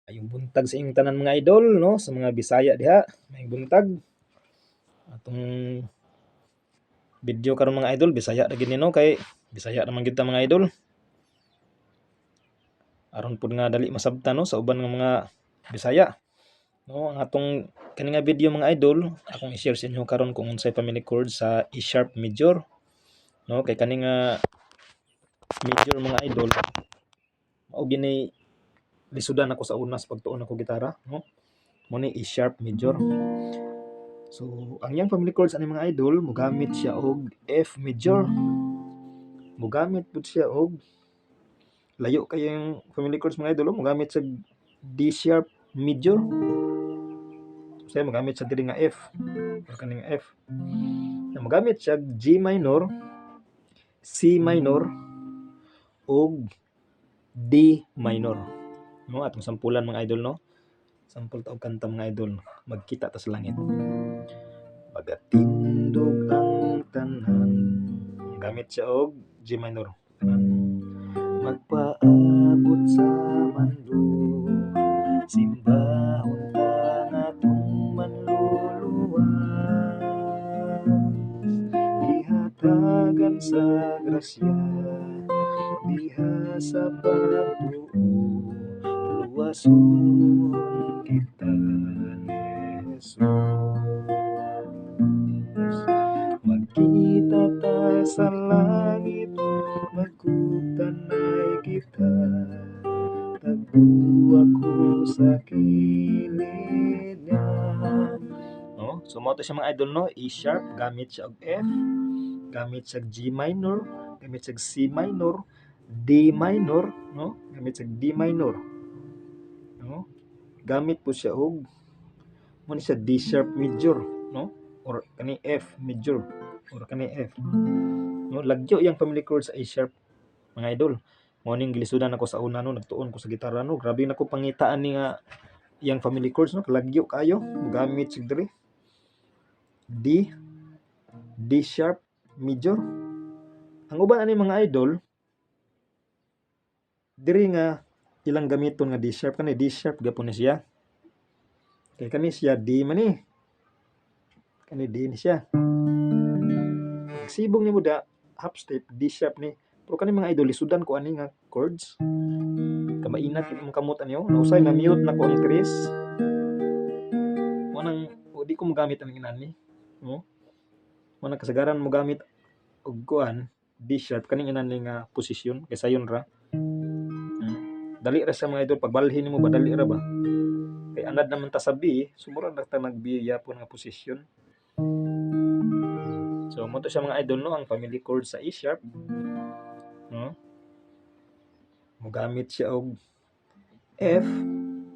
Ayong buntag sa inyong tanan mga idol, no, sa mga Bisaya diha, may buntag. Atong video karon mga idol, Bisaya ra gid ni no, kay Bisaya naman gid ta mga idol. Aron pud nga dali masabtan no sa uban nga mga Bisaya. No, ang atong kani nga video mga idol, akong i-share sa inyo karon kung unsay family chord sa E sharp major. No, kay kani nga major mga idol, mao gini lisudan ako sa una sa pagtuon ako gitara, no. Mo ni E sharp major. So, ang yang family chords ani mga idol, mogamit siya og F major. Mogamit pud siya og layo kayo yung family chords mga idol, mogamit sa D sharp major. So, mogamit sa diri nga F. Or kaning F. Na mogamit siya G minor, C minor og D minor. No, atong sampulan mga idol no. Sampol ta og kanta mga idol. Magkita ta sa langit. Magatindog ang tanan. Gamit siya og G minor. Magpaabot sa mando, simbahon ta nga atong manluluwas, ihatagan sa grasya, diha sa pagtuo, luwason kita ni Jesus. Magkita ta sa langit, magkutanay kita, tagpo ako sa kilid niya. No? So, mo to siya mga idol, no? E sharp, gamit siya og F, gamit siya G minor, gamit siya C minor, D minor, no? Gamit siya D minor. No? Gamit po siya og mo ni siya D sharp major, no? Or kani F major, or kani F. No, lagyo yang family chord sa A sharp mga idol. Mo ning gilisudan ako sa una no, nagtuon ko sa gitara no. Grabe na ko pangitaan ni nga yang family chords no, kalagyo kayo. Gamit sig diri. D sharp major. Ang uban ani mga idol, diri nga ilang gamiton nga D sharp kani D sharp gapon ni siya. Kay kani siya D man ni. Kani D ni siya. Sibong ni mo da half step D sharp ni. Pero kani mga idol lisudan ko ani nga chords. Kamainat imong kamot anyo. Nausay na mute na ko ang tres. Mo nang di ko magamit ang inani. No? Mo nang kasagaran mo gamit og kuan D sharp kaning inani nga posisyon kay sayon ra. Dali ra sa mga idol pagbalhin nimo ba dali ra ba? Kay anad naman ta sa B, sumura na ta nag-B yapon nga posisyon. So mo to siya mga idol no, ang family chord sa E sharp. No? Mogamit siya og F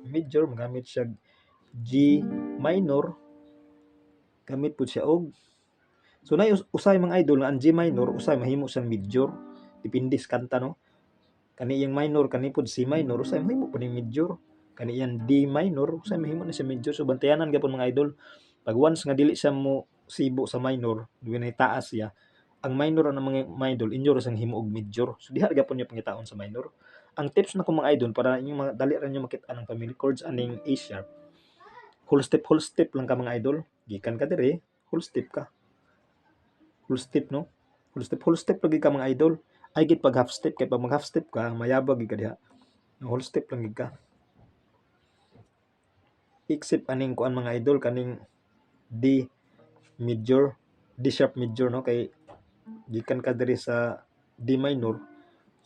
major, mogamit siya G minor, gamit pud siya og so na usay mga idol nga ang G minor usay mahimo siyang major depende sa kanta no. Kani yang minor kani pud C minor usay mahimo pud ning major. Kani yang D minor usay mahimo na siya major. So bantayanan gyapon mga idol. Pag once nga dili siya mo sibo sa minor, dunay taas siya. Ang minor na mga idol inyo ra sang himo og major. So diha gyapon niyo pangitaon sa minor. Ang tips na ko mga idol para inyo mga dali ra niyo makita ang family chords aning A sharp. Whole step lang ka mga idol. Gikan ka diri, whole step ka. Whole step no. Whole step lagi ka mga idol. Ay gid pag half step kay pag mag half step ka mayabag gid ka diha. Whole step lang gid ka. Except aning kuan mga idol kaning D major, D sharp major no kay gikan ka diri sa D minor.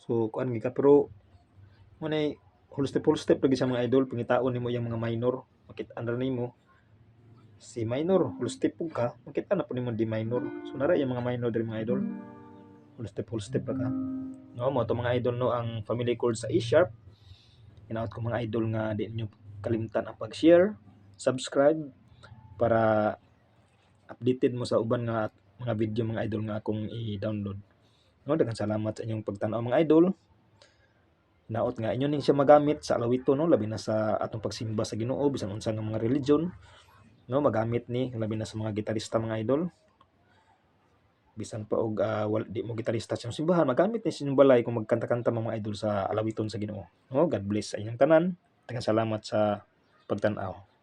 So kuan gid ka pero mo nay whole step lagi sa mga idol pangitaon nimo yang mga minor. Makit-an ra nimo C minor, whole step pug ka, makita na po nimo D minor. So nara yung mga minor diri mga idol. Whole step ra ka. No, mo to mga idol no ang family chord sa E sharp. Hinaot ko mga idol nga di niyo kalimtan ang pag-share, subscribe para updated mo sa uban nga mga video mga idol nga akong i-download. No, daghang salamat sa inyong pagtan-aw mga idol. Hinaot nga inyo ning siya magamit sa alawito no, labi na sa atong pagsimba sa Ginoo bisan unsa nga mga religion. No, magamit ni labi na sa mga gitarista mga idol. Bisan pa og di mo gitarista sa simbahan, magamit ni sa inyong balay kung magkanta-kanta mga idol sa alawiton sa Ginoo. No, God bless sa inyong tanan. Daghang salamat sa pagtan-aw.